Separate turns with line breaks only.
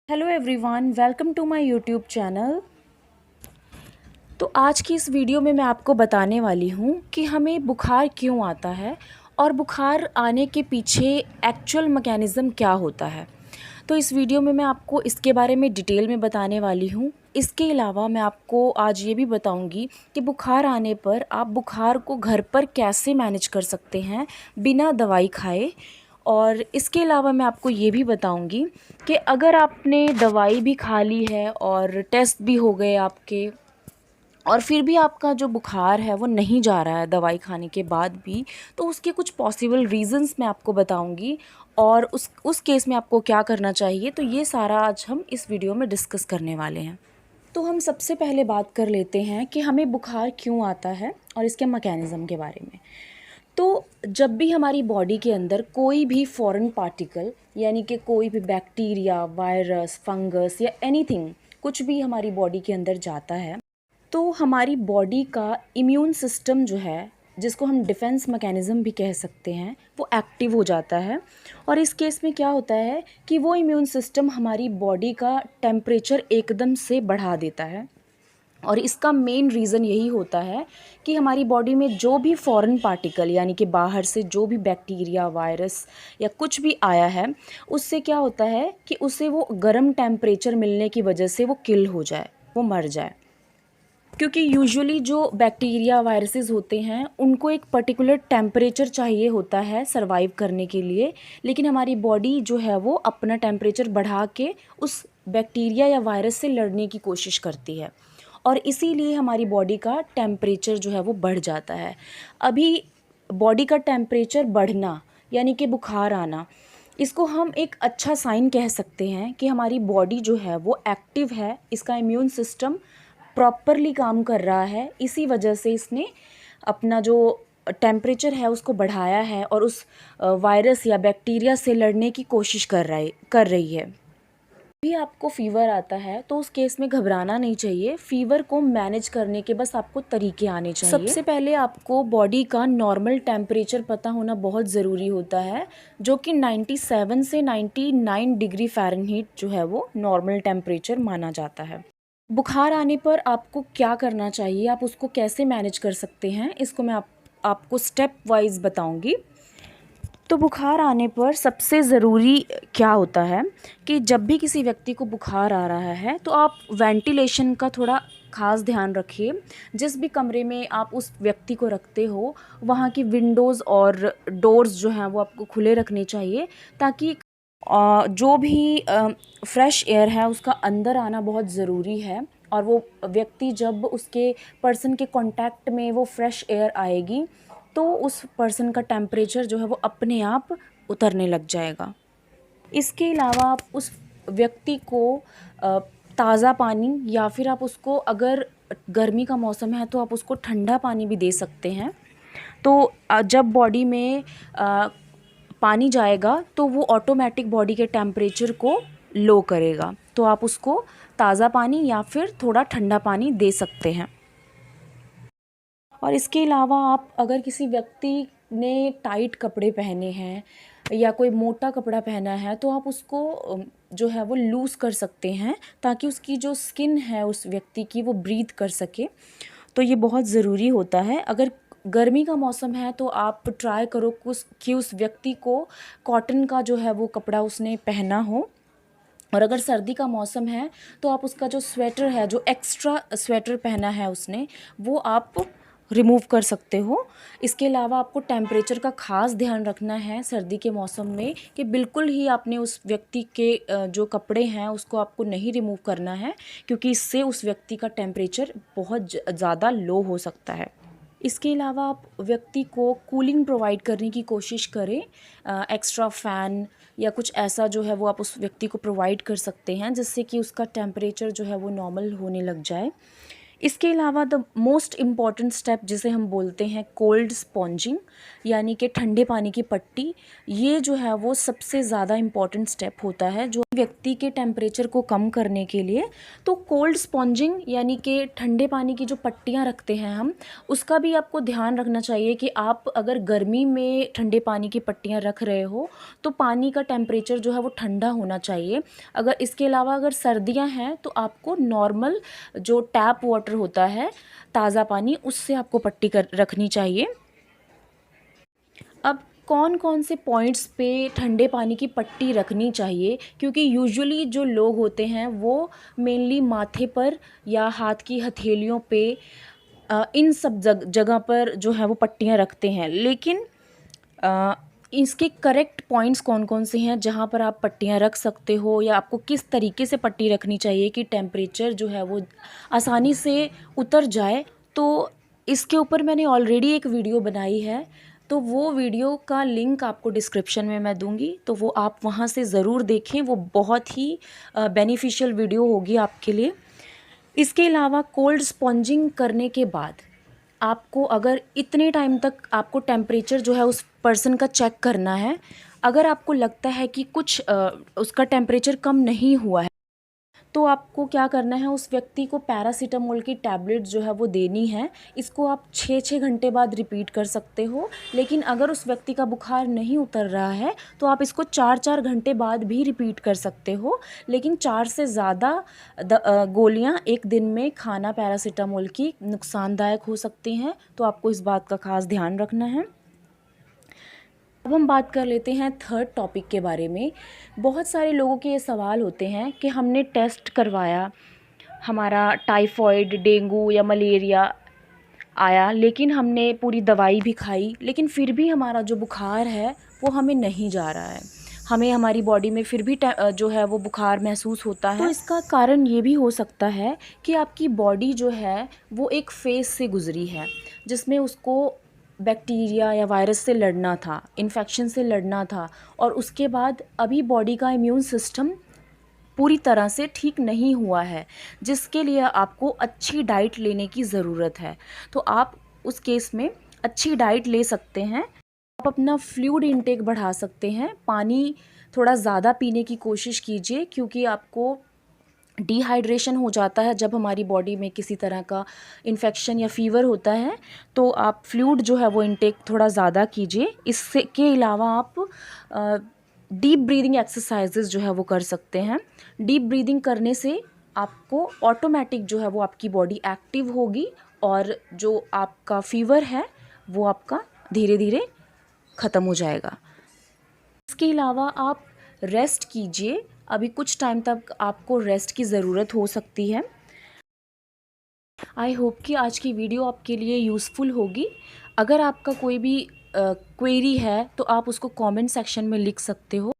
Hello everyone, welcome to my YouTube channel. तो आज की इस वीडियो में मैं आपको बताने वाली हूँ कि हमें बुखार क्यों आता है और बुखार आने के पीछे एक्चुअल मैकेनिज़्म क्या होता है। तो इस वीडियो में मैं आपको इसके बारे में डिटेल में बताने वाली हूँ। इसके अलावा मैं आपको आज ये भी बताऊँगी कि बुखार आने पर आप बुखार को घर पर कैसे मैनेज कर सकते हैं बिना दवाई खाए। और इसके अलावा मैं आपको ये भी बताऊंगी कि अगर आपने दवाई भी खा ली है और टेस्ट भी हो गए आपके और फिर भी आपका जो बुखार है वो नहीं जा रहा है दवाई खाने के बाद भी, तो उसके कुछ पॉसिबल रीज़न्स मैं आपको बताऊंगी और उस केस में आपको क्या करना चाहिए। तो ये सारा आज हम इस वीडियो में डिस्कस करने वाले हैं। तो हम सबसे पहले बात कर लेते हैं कि हमें बुखार क्यों आता है और इसके मैकेनिज़्म के बारे में। तो जब भी हमारी बॉडी के अंदर कोई भी फॉरेन पार्टिकल यानी कि कोई भी बैक्टीरिया, वायरस, फंगस या एनीथिंग कुछ भी हमारी बॉडी के अंदर जाता है, तो हमारी बॉडी का इम्यून सिस्टम जो है, जिसको हम डिफेंस मैकेनिज़्म भी कह सकते हैं, वो एक्टिव हो जाता है। और इस केस में क्या होता है कि वो इम्यून सिस्टम हमारी बॉडी का टेम्परेचर एकदम से बढ़ा देता है। और इसका मेन रीज़न यही होता है कि हमारी बॉडी में जो भी फॉरेन पार्टिकल यानी कि बाहर से जो भी बैक्टीरिया, वायरस या कुछ भी आया है, उससे क्या होता है कि उसे वो गर्म टेम्परेचर मिलने की वजह से वो किल हो जाए, वो मर जाए। क्योंकि यूजुअली जो बैक्टीरिया, वायरसेस होते हैं, उनको एक पर्टिकुलर टेम्परेचर चाहिए होता है सरवाइव करने के लिए, लेकिन हमारी बॉडी जो है वो अपना टेम्परेचर बढ़ा के उस बैक्टीरिया या वायरस से लड़ने की कोशिश करती है और इसीलिए हमारी बॉडी का टेम्परेचर जो है वो बढ़ जाता है। अभी बॉडी का टेम्परेचर बढ़ना यानी कि बुखार आना, इसको हम एक अच्छा साइन कह सकते हैं कि हमारी बॉडी जो है वो एक्टिव है, इसका इम्यून सिस्टम प्रॉपरली काम कर रहा है। इसी वजह से इसने अपना जो टेम्परेचर है उसको बढ़ाया है और उस वायरस या बैक्टीरिया से लड़ने की कोशिश कर रही है। भी आपको फ़ीवर आता है तो उस केस में घबराना नहीं चाहिए। फ़ीवर को मैनेज करने के बस आपको तरीके आने चाहिए। सबसे पहले आपको बॉडी का नॉर्मल टेम्परेचर पता होना बहुत ज़रूरी होता है, जो कि 97 से 99 डिग्री फ़ारेनहीट जो है वो नॉर्मल टेम्परेचर माना जाता है। बुखार आने पर आपको क्या करना चाहिए, आप उसको कैसे मैनेज कर सकते हैं, इसको मैं आपको स्टेप वाइज बताऊंगी। तो बुखार आने पर सबसे ज़रूरी क्या होता है कि जब भी किसी व्यक्ति को बुखार आ रहा है तो आप वेंटिलेशन का थोड़ा ख़ास ध्यान रखिए। जिस भी कमरे में आप उस व्यक्ति को रखते हो, वहाँ की विंडोज़ और डोर्स जो हैं वो आपको खुले रखने चाहिए, ताकि जो भी फ्रेश एयर है उसका अंदर आना बहुत ज़रूरी है। और वो व्यक्ति जब उसके पर्सन के कांटेक्ट में वो फ्रेश एयर आएगी तो उस पर्सन का टेम्परेचर जो है वो अपने आप उतरने लग जाएगा। इसके अलावा आप उस व्यक्ति को ताज़ा पानी या फिर आप उसको, अगर गर्मी का मौसम है तो आप उसको ठंडा पानी भी दे सकते हैं। तो जब बॉडी में पानी जाएगा तो वो ऑटोमेटिक बॉडी के टेम्परेचर को लो करेगा, तो आप उसको ताज़ा पानी या फिर थोड़ा ठंडा पानी दे सकते हैं। और इसके अलावा आप अगर किसी व्यक्ति ने टाइट कपड़े पहने हैं या कोई मोटा कपड़ा पहना है तो आप उसको जो है वो लूज़ कर सकते हैं, ताकि उसकी जो स्किन है उस व्यक्ति की वो ब्रीथ कर सके। तो ये बहुत ज़रूरी होता है। अगर गर्मी का मौसम है तो आप ट्राई करो कि उस व्यक्ति को कॉटन का जो है वो कपड़ा उसने पहना हो। और अगर सर्दी का मौसम है तो आप उसका जो स्वेटर है, जो एक्स्ट्रा स्वेटर पहना है उसने, वो आप रिमूव कर सकते हो। इसके अलावा आपको टेम्परेचर का ख़ास ध्यान रखना है सर्दी के मौसम में, कि बिल्कुल ही आपने उस व्यक्ति के जो कपड़े हैं उसको आपको नहीं रिमूव करना है, क्योंकि इससे उस व्यक्ति का टेम्परेचर बहुत ज़्यादा लो हो सकता है। इसके अलावा आप व्यक्ति को कूलिंग प्रोवाइड करने की कोशिश करें। एक्स्ट्रा फ़ैन या कुछ ऐसा जो है वो आप उस व्यक्ति को प्रोवाइड कर सकते हैं, जिससे कि उसका टेम्परेचर जो है वो नॉर्मल होने लग जाए। इसके अलावा द मोस्ट इम्पॉर्टेंट स्टेप जिसे हम बोलते हैं कोल्ड स्पॉन्जिंग, यानी कि ठंडे पानी की पट्टी, ये जो है वो सबसे ज़्यादा इम्पॉर्टेंट स्टेप होता है, जो व्यक्ति के टेम्परेचर को कम करने के लिए। तो कोल्ड स्पॉन्जिंग यानी कि ठंडे पानी की जो पट्टियाँ रखते हैं हम, उसका भी आपको ध्यान रखना चाहिए कि आप अगर गर्मी में ठंडे पानी की पट्टियाँ रख रहे हो तो पानी का टेम्परेचर जो है वो ठंडा होना चाहिए। अगर इसके अलावा अगर सर्दियाँ हैं तो आपको नॉर्मल जो टैप वाटर होता है, ताज़ा पानी, उससे आपको पट्टी कर रखनी चाहिए। अब कौन कौन से पॉइंट्स पे ठंडे पानी की पट्टी रखनी चाहिए, क्योंकि यूजुअली जो लोग होते हैं वो मेनली माथे पर या हाथ की हथेलियों पे इन सब जगह पर जो है वो पट्टियाँ रखते हैं। लेकिन इसके करेक्ट पॉइंट्स कौन कौन से हैं जहाँ पर आप पट्टियाँ रख सकते हो, या आपको किस तरीके से पट्टी रखनी चाहिए कि टेम्परेचर जो है वो आसानी से उतर जाए, तो इसके ऊपर मैंने ऑलरेडी एक वीडियो बनाई है। तो वो वीडियो का लिंक आपको डिस्क्रिप्शन में मैं दूंगी, तो वो आप वहाँ से ज़रूर देखें। वो बहुत ही बेनिफिशियल वीडियो होगी आपके लिए। इसके अलावा कोल्ड स्पॉन्जिंग करने के बाद आपको अगर इतने टाइम तक आपको टेम्परेचर जो है उस पर्सन का चेक करना है, अगर आपको लगता है कि कुछ उसका टेम्परेचर कम नहीं हुआ है, तो आपको क्या करना है, उस व्यक्ति को पैरासीटामोल की टैबलेट जो है वो देनी है। इसको आप 6-6 घंटे बाद रिपीट कर सकते हो। लेकिन अगर उस व्यक्ति का बुखार नहीं उतर रहा है तो आप इसको 4-4 घंटे बाद भी रिपीट कर सकते हो। लेकिन 4 से ज़्यादा गोलियां एक दिन में खाना पैरासीटामोल की नुकसानदायक हो सकती हैं, तो आपको इस बात का खास ध्यान रखना है। अब हम बात कर लेते हैं थर्ड टॉपिक के बारे में। बहुत सारे लोगों के ये सवाल होते हैं कि हमने टेस्ट करवाया, हमारा टाइफॉइड, डेंगू या मलेरिया आया, लेकिन हमने पूरी दवाई भी खाई, लेकिन फिर भी हमारा जो बुखार है वो हमें नहीं जा रहा है, हमें हमारी बॉडी में फिर भी जो है वो बुखार महसूस होता है। तो इसका कारण ये भी हो सकता है कि आपकी बॉडी जो है वो एक फेज़ से गुजरी है जिसमें उसको बैक्टीरिया या वायरस से लड़ना था, इन्फेक्शन से लड़ना था, और उसके बाद अभी बॉडी का इम्यून सिस्टम पूरी तरह से ठीक नहीं हुआ है, जिसके लिए आपको अच्छी डाइट लेने की ज़रूरत है। तो आप उस केस में अच्छी डाइट ले सकते हैं। आप अपना फ्लूइड इंटेक बढ़ा सकते हैं, पानी थोड़ा ज़्यादा पीने की कोशिश कीजिए, क्योंकि आपको डिहाइड्रेशन हो जाता है जब हमारी बॉडी में किसी तरह का इन्फेक्शन या फ़ीवर होता है। तो आप फ्लूइड जो है वो इंटेक थोड़ा ज़्यादा कीजिए। इससे के अलावा आप डीप ब्रीदिंग एक्सरसाइजेज जो है वो कर सकते हैं। डीप ब्रीदिंग करने से आपको ऑटोमेटिक जो है वो आपकी बॉडी एक्टिव होगी, और जो आपका फ़ीवर है वो आपका धीरे धीरे ख़त्म हो जाएगा। इसके अलावा आप रेस्ट कीजिए, अभी कुछ टाइम तक आपको रेस्ट की ज़रूरत हो सकती है। आई होप कि आज की वीडियो आपके लिए यूज़फुल होगी। अगर आपका कोई भी क्वेरी है तो आप उसको कमेंट सेक्शन में लिख सकते हो।